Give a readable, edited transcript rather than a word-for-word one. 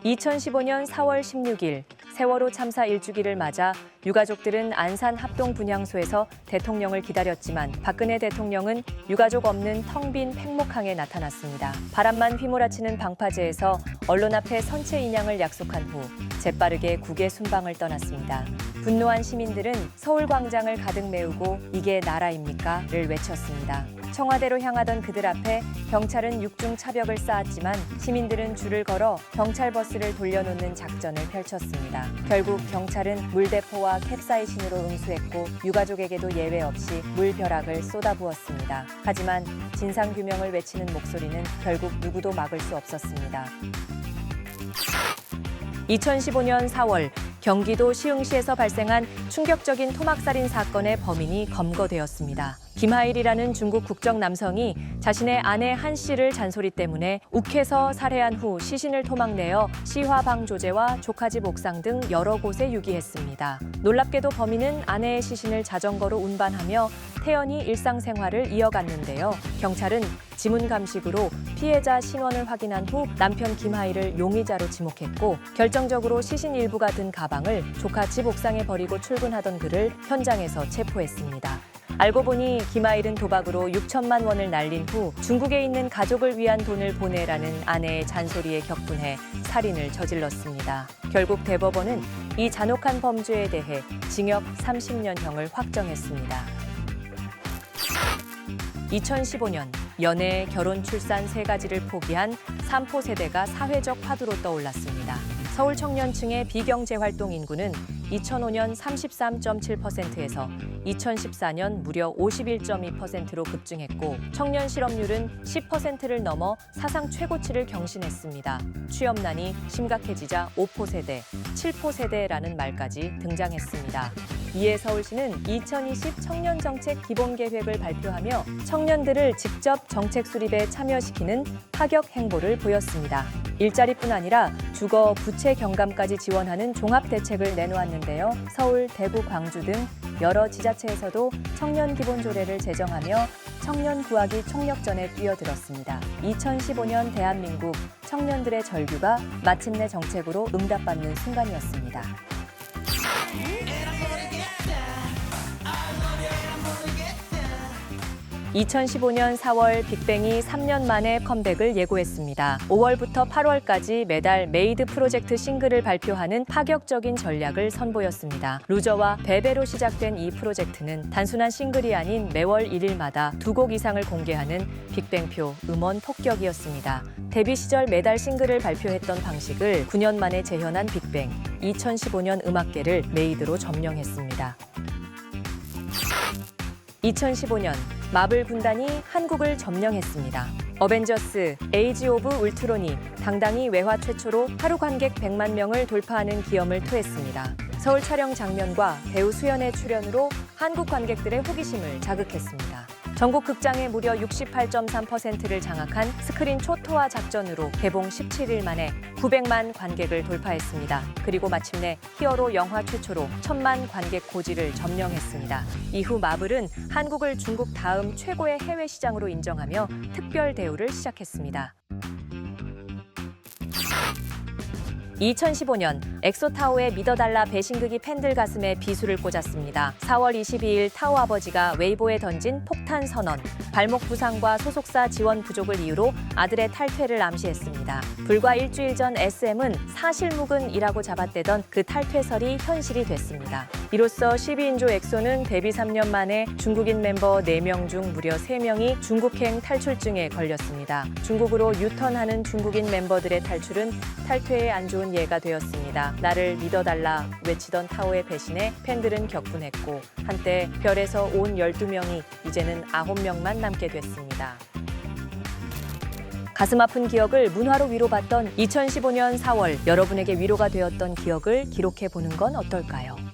2015년 4월 16일 세월호 참사 1주기를 맞아 유가족들은 안산 합동분향소에서 대통령을 기다렸지만 박근혜 대통령은 유가족 없는 텅 빈 팽목항에 나타났습니다. 바람만 휘몰아치는 방파제에서 언론 앞에 선체 인양을 약속한 후 재빠르게 국외 순방을 떠났습니다. 분노한 시민들은 서울광장을 가득 메우고 이게 나라입니까?를 외쳤습니다. 청와대로 향하던 그들 앞에 경찰은 육중 차벽을 쌓았지만 시민들은 줄을 걸어 경찰 버스를 돌려놓는 작전을 펼쳤습니다. 결국 경찰은 물대포와 캡사이신으로 응수했고 유가족에게도 예외 없이 물벼락을 쏟아부었습니다. 하지만 진상규명을 외치는 목소리는 결국 누구도 막을 수 없었습니다. 2015년 4월 경기도 시흥시에서 발생한 충격적인 토막살인 사건의 범인이 검거되었습니다. 김하일이라는 중국 국적 남성이 자신의 아내 한 씨를 잔소리 때문에 욱해서 살해한 후 시신을 토막내어 시화방 조제와 조카집 옥상 등 여러 곳에 유기했습니다. 놀랍게도 범인은 아내의 시신을 자전거로 운반하며 태연히 일상생활을 이어갔는데요. 경찰은 지문 감식으로 피해자 신원을 확인한 후 남편 김하일을 용의자로 지목했고 결정적으로 시신 일부가 든 가방을 조카 집 옥상에 버리고 출근하던 그를 현장에서 체포했습니다. 알고 보니 김하일은 도박으로 6천만 원을 날린 후 중국에 있는 가족을 위한 돈을 보내라는 아내의 잔소리에 격분해 살인을 저질렀습니다. 결국 대법원은 이 잔혹한 범죄에 대해 징역 30년형을 확정했습니다. 2015년 연애, 결혼, 출산 세 가지를 포기한 3포 세대가 사회적 화두로 떠올랐습니다. 서울 청년층의 비경제 활동 인구는 2005년 33.7%에서 2014년 무려 51.2%로 급증했고 청년 실업률은 10%를 넘어 사상 최고치를 경신했습니다. 취업난이 심각해지자 5포 세대, 7포 세대라는 말까지 등장했습니다. 이에 서울시는 2020 청년정책 기본계획을 발표하며 청년들을 직접 정책 수립에 참여시키는 파격 행보를 보였습니다. 일자리뿐 아니라 주거, 부채 경감까지 지원하는 종합대책을 내놓았는데요. 서울, 대구, 광주 등 여러 지자체에서도 청년 기본조례를 제정하며 청년 구하기 총력전에 뛰어들었습니다. 2015년 대한민국 청년들의 절규가 마침내 정책으로 응답받는 순간이었습니다. 2015년 4월 빅뱅이 3년 만에 컴백을 예고했습니다. 5월부터 8월까지 매달 메이드 프로젝트 싱글을 발표하는 파격적인 전략을 선보였습니다. 루저와 베베로 시작된 이 프로젝트는 단순한 싱글이 아닌 매월 1일마다 2곡 이상을 공개하는 빅뱅표 음원 폭격이었습니다. 데뷔 시절 매달 싱글을 발표했던 방식을 9년 만에 재현한 빅뱅. 2015년 음악계를 메이드로 점령했습니다. 2015년 마블 군단이 한국을 점령했습니다. 어벤져스, 에이지 오브 울트론이 당당히 외화 최초로 하루 관객 100만 명을 돌파하는 기염을 토했습니다. 서울 촬영 장면과 배우 수연의 출연으로 한국 관객들의 호기심을 자극했습니다. 전국 극장의 무려 68.3%를 장악한 스크린 초토화 작전으로 개봉 17일 만에 900만 관객을 돌파했습니다. 그리고 마침내 히어로 영화 최초로 1000만 관객 고지를 점령했습니다. 이후 마블은 한국을 중국 다음 최고의 해외 시장으로 인정하며 특별 대우를 시작했습니다. 2015년 엑소타오의 믿어달라 배신극이 팬들 가슴에 비수를 꽂았습니다. 4월 22일 타오 아버지가 웨이보에 던진 폭탄 선언, 발목 부상과 소속사 지원 부족을 이유로 아들의 탈퇴를 암시했습니다. 불과 일주일 전 SM은 사실무근이라고 잡아떼던 그 탈퇴설이 현실이 됐습니다. 이로써 12인조 엑소는 데뷔 3년 만에 중국인 멤버 4명 중 무려 3명이 중국행 탈출증에 걸렸습니다. 중국으로 유턴하는 중국인 멤버들의 탈출은 탈퇴에 안 좋은 예가 되었습니다. 나를 믿어달라 외치던 타오의 배신에 팬들은 격분했고 한때 별에서 온 12명이 이제는 9명만 남게 됐습니다. 가슴 아픈 기억을 문화로 위로받던 2015년 4월 여러분에게 위로가 되었던 기억을 기록해 보는 건 어떨까요?